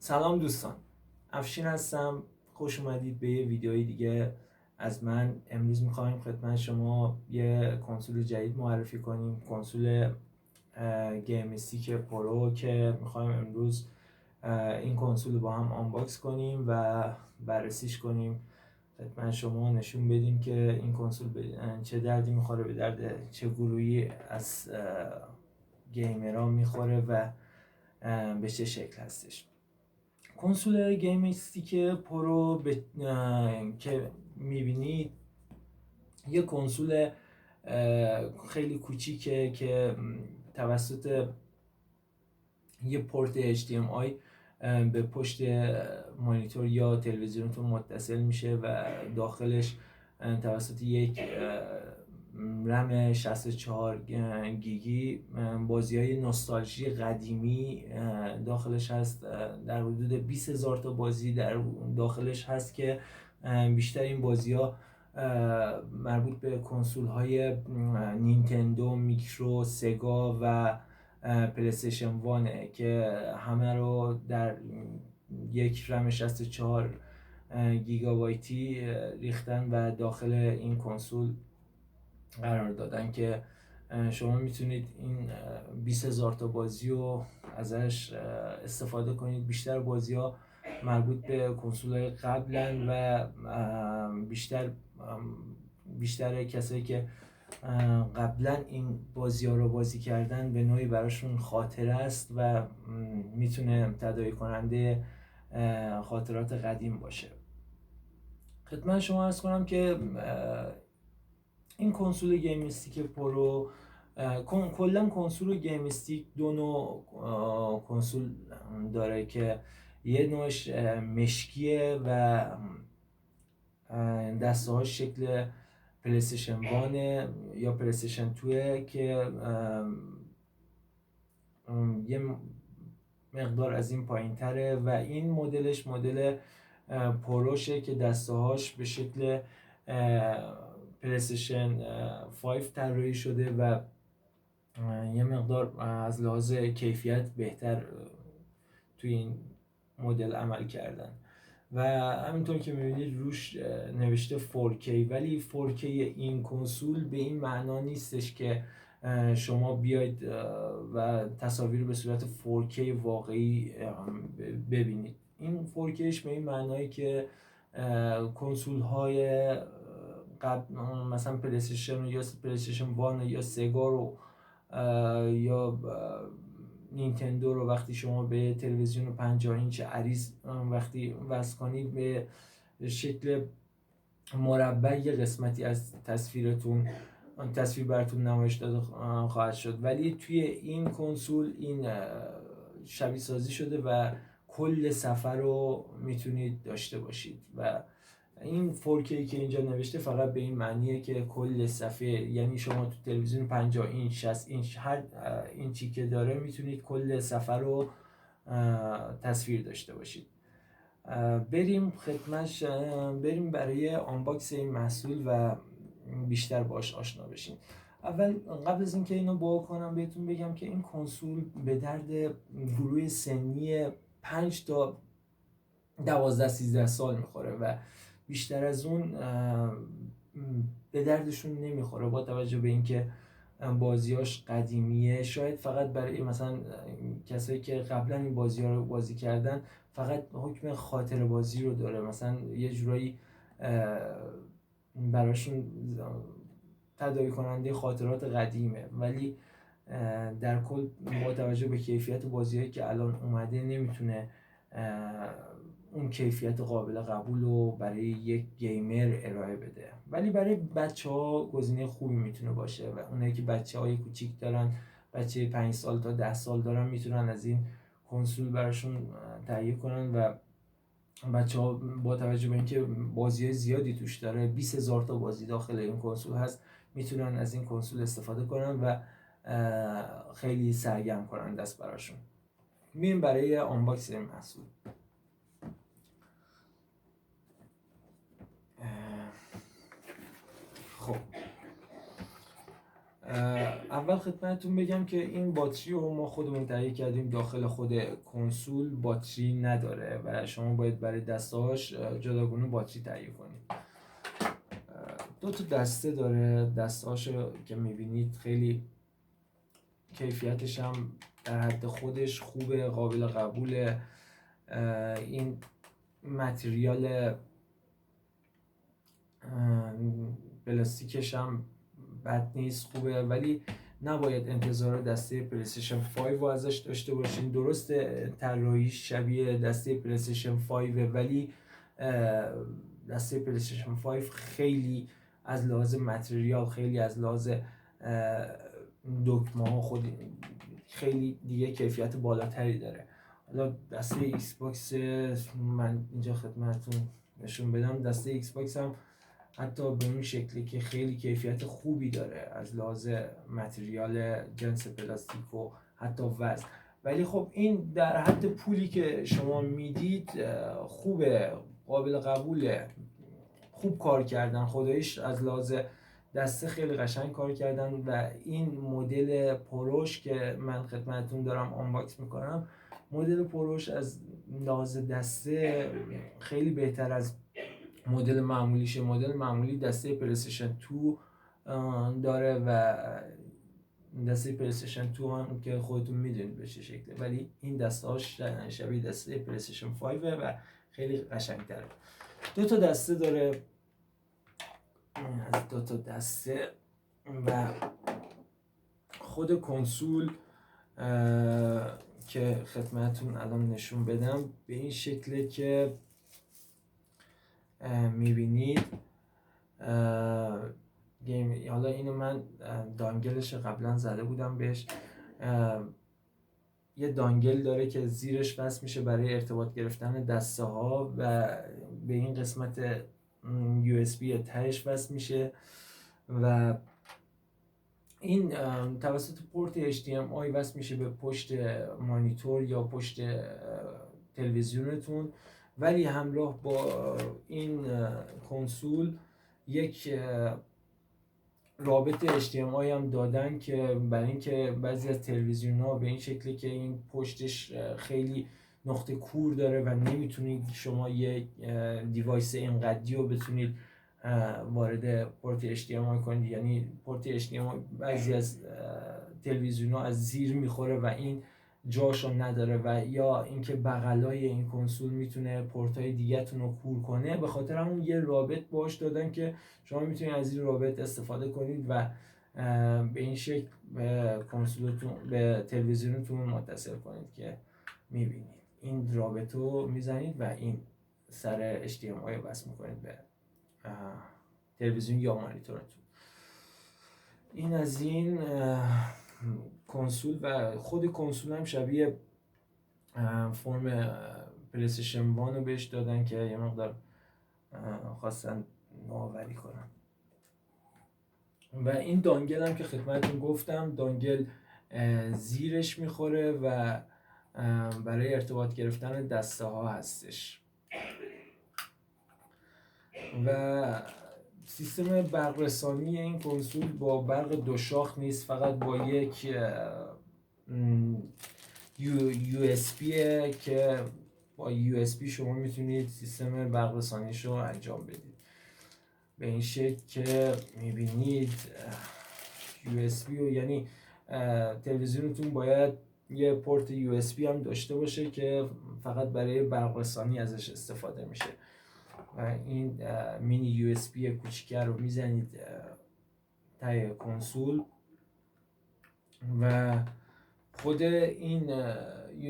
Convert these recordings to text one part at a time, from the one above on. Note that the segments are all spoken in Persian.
سلام دوستان، افشین هستم. خوش اومدید به یه ویدیوی دیگه از من. امروز میخوایم خدمت شما یه کنسول جدید معرفی کنیم، کنسول گیمستیک پرو که میخوایم امروز این کنسول رو با هم آنباکس کنیم و بررسیش کنیم، خدمت شما نشون بدیم که این کنسول چه دردی میخوره، به درد چه گروهی از گیمرها میخوره و به چه شکل هستش. کنسول گیم استیک پرو که میبینید یه کنسول خیلی کوچیکه که توسط یه پورت HDMI به پشت مانیتور یا تلویزیونتون متصل میشه و داخلش توسط یک رم 64 گیگی بازی‌های نوستالژی قدیمی داخلش هست. در حدود 20,000 تا بازی در داخلش هست که بیشتر این بازی‌ها مربوط به کنسول‌های نینتندو، میکرو، سگا و پلیستیشن وانه که همه رو در یک رم 64 گیگابایتی ریختن و داخل این کنسول قرار دادن که شما میتونید این 20,000 تا بازی رو ازش استفاده کنید. بیشتر بازی ها مربوط به کنسول های قبلن و بیشتر کسایی که قبلا این بازی ها رو بازی کردن به نوعی براشون خاطره است و میتونه تداعی کننده خاطرات قدیم باشه. خدمت شما عرض کنم که این کنسول گیم استیک پرو کلا کنسول گیم استیک دو نوع کنسول داره که یه نوعش مشکیه و دسته هاش شکل پلیستیشن وانه یا پلیستیشن 2 که یه مقدار از این پایین تره و این مدلش مدل پروشه که دسته هاش به شکل پلیستیشن 5 طراحی شده و یه مقدار از لحاظ کیفیت بهتر توی این مدل عمل کردن و همینطور که میبینید روش نوشته 4K، ولی 4K این کنسول به این معنا نیستش که شما بیاید و تصاویر به صورت 4K واقعی ببینید. این 4Kش به این معنایی که کنسول های قبل مثلا پلیستیشن یا پلیستیشن وان یا سگا رو یا نینتندو رو وقتی شما به تلویزیون 50 اینچ عریض وقتی وصل کنید به شکل مربع یه قسمتی از تصویر براتون نمایش داده خواهد شد، ولی توی این کنسول این شبیه سازی شده و کل صفحه رو میتونید داشته باشید و این 4K که اینجا نوشته فقط به این معنیه که کل صفحه، یعنی شما تو تلویزیون 50 اینچ 60 اینچ هر اینچی که داره میتونید کل صفحه رو تصویر داشته باشید. بریم برای آنباکس این محصول و بیشتر باش آشنا بشیم. قبل از اینکه اینو با کنم بهتون بگم که این کنسول به درد گروه سنی 5 تا 12-13 سال میخوره و بیشتر از اون به دردشون نمیخوره، با توجه به اینکه بازیاش قدیمیه. شاید فقط برای مثلا کسایی که قبلا این بازی‌ها رو بازی کردن فقط حکم خاطر بازی رو داره، مثلا یه جورایی براشون تداعی کننده خاطرات قدیمه، ولی در کل با توجه به کیفیت بازی‌هایی که الان اومده نمیتونه اون کیفیت قابل قبول رو برای یک گیمر ارائه بده، ولی برای بچه‌ها گزینه خوبی میتونه باشه و اونایی که بچه‌های کوچیک دارن، بچه 5 سال تا 10 سال دارن، میتونن از این کنسول براشون تهیه کنن و بچه‌ها با توجه به اینکه بازی‌های زیادی توش داره، 20,000 تا بازی داخل این کنسول هست، میتونن از این کنسول استفاده کنن و خیلی سرگرم کننده است براشون. میریم برای آنباکس این محصول. خب اول خدمتتون بگم که این باتری رو ما خودمون تهیه کردیم، داخل خود کنسول باتری نداره و شما باید برای دسته‌هاش جداگونه باتری تهیه کنید. دو تا دسته داره، دسته‌هاشو که میبینید خیلی کیفیتش هم در حد خودش خوبه، قابل قبوله. این متریال پلاستیکش هم بد نیست، خوبه، ولی نباید انتظار دسته پلیستیشن 5 رو ازش داشته باشین. درسته طراحی شبیه دسته پلیستیشن 5 ولی دسته پلیستیشن 5 خیلی از لحاظ متریال، خیلی از لحاظ دکمه ها خود خیلی دیگه کیفیت بالاتری داره. حالا دسته ایکس باکس من اینجا خدمتتون نشون بدم، دسته ایکس باکس هم حتی به این شکلی که خیلی کیفیت خوبی داره از لحاظ متریال، جنس پلاستیک و حتی وزن. ولی خب این در حد پولی که شما میدید خوبه، قابل قبوله، خوب کار کردن خداییش. از لحاظ دسته خیلی قشنگ کار کردن و این مدل پروش که من خدمتتون دارم آنباکس میکنم، مدل پروش از لحاظ دسته خیلی بهتر از مدل معمولیشه. مدل معمولی دسته پلیستیشن 2 داره و دسته پلیستیشن 2 هم که خودتون میدونید به چه شکله، ولی این دسته هاش شبیه دسته پلیستیشن 5 و خیلی قشنگ‌تره. دو تا دسته داره، از دو تا دسته و خود کنسول که خدمتتون الان نشون بدم به این شکله که میبینید. حالا اینو من دانگلش قبلا زده بودم بهش. یه دانگل داره که زیرش وصل میشه برای ارتباط گرفتن دسته ها و به این قسمت USB تهش وصل میشه و این توسط پورت HDMI وصل میشه به پشت مانیتور یا پشت تلویزیونتون. ولی همراه با این کنسول یک رابط HDMI هم دادن که برای اینکه بعضی از تلویزیون‌ها به این شکلی که این پشتش خیلی نقطه کور داره و نمیتونید شما یک دیوایس اینقدی رو بتونید وارد پورت HDMI کنید. یعنی پورت HDMI بعضی از تلویزیون‌ها از زیر میخوره و این جاشو نداره و یا اینکه بغلای این کنسول میتونه پورتای دیگه‌تون رو کور کنه. به خاطر همون یه رابط باهاش دادن که شما میتونید از این رابط استفاده کنید و به این شکل به کنسولتون، به تلویزیونتون متصل کنید که میبینید. این رابط رو میزنید و این سر HDMI وصل میکنید به تلویزیون یا مانیتورتون. این از این کنسول و خود کنسول هم شبیه فرم پلیستیشن 1 رو بهش دادن که یه مقدار خواستن نوآوری کنن. و این دانگل هم که خدمتتون گفتم، دانگل زیرش میخوره و برای ارتباط گرفتن دسته ها هستش. و سیستم برق رسانی این کنسول با برق دو شاخ نیست، فقط با یک USB که با USB شما میتونید سیستم برق رسانیش رو انجام بدید. به این شکل که میبینید USB رو، یعنی تلویزیونتون باید یه پورت USB هم داشته باشه که فقط برای برق رسانی ازش استفاده میشه. و این مینی USB کوچیکه رو میزنید ته کنسول و خود این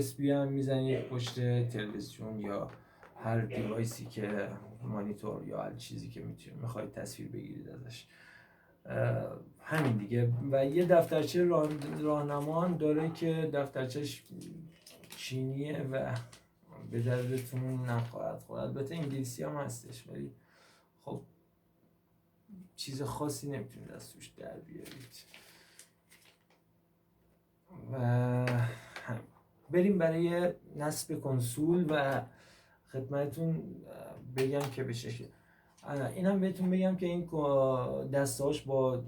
USB هم میزنید پشت تلویزیون یا هر دیوایسی که مانیتور یا هر چیزی که میخواید تصویر بگیرید ازش. همین دیگه. و یه دفترچه راهنما داره که دفترچهش چینیه و به دردتون نخواهد خورد. البته انگلیسی هم هستش ولی خب چیز خاصی نمیتونید از توش در بیارید. و بریم برای نصب کنسول و خدمتتون بگم که به شکل اینم بهتون بگم که این دستهاش با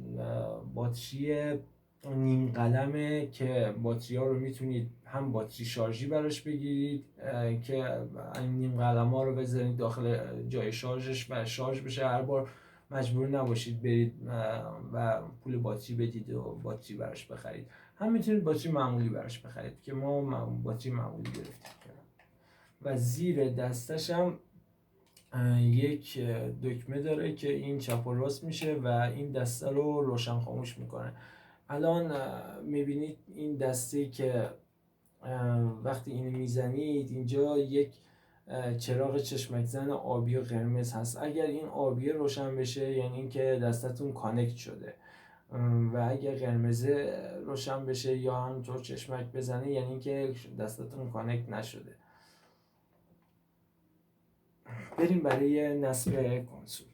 باتری نیم قلمه که باتری ها رو میتونید هم باتری شارژی براش بگیرید که این نیم قلم ها رو بذارید داخل جای شارژش و شارژ بشه، هر بار مجبور نباشید برید و پول باتری بدید و باتری براش بخرید. هم میتونید باتری معمولی براش بخرید که ما باتری معمولی گرفتیم و زیر دستش هم یک دکمه داره که این چپ و راست میشه و این دسته رو روشن خاموش میکنه. الان میبینید این دسته که وقتی اینو میزنید اینجا یک چراغ چشمک زن آبی و قرمز هست. اگر این آبی روشن بشه یعنی اینکه دستتون کانکت شده و اگر قرمزه روشن بشه یا همونطور چشمک بزنه یعنی اینکه دستتون کانکت نشده. بریم برای نصب کنسول.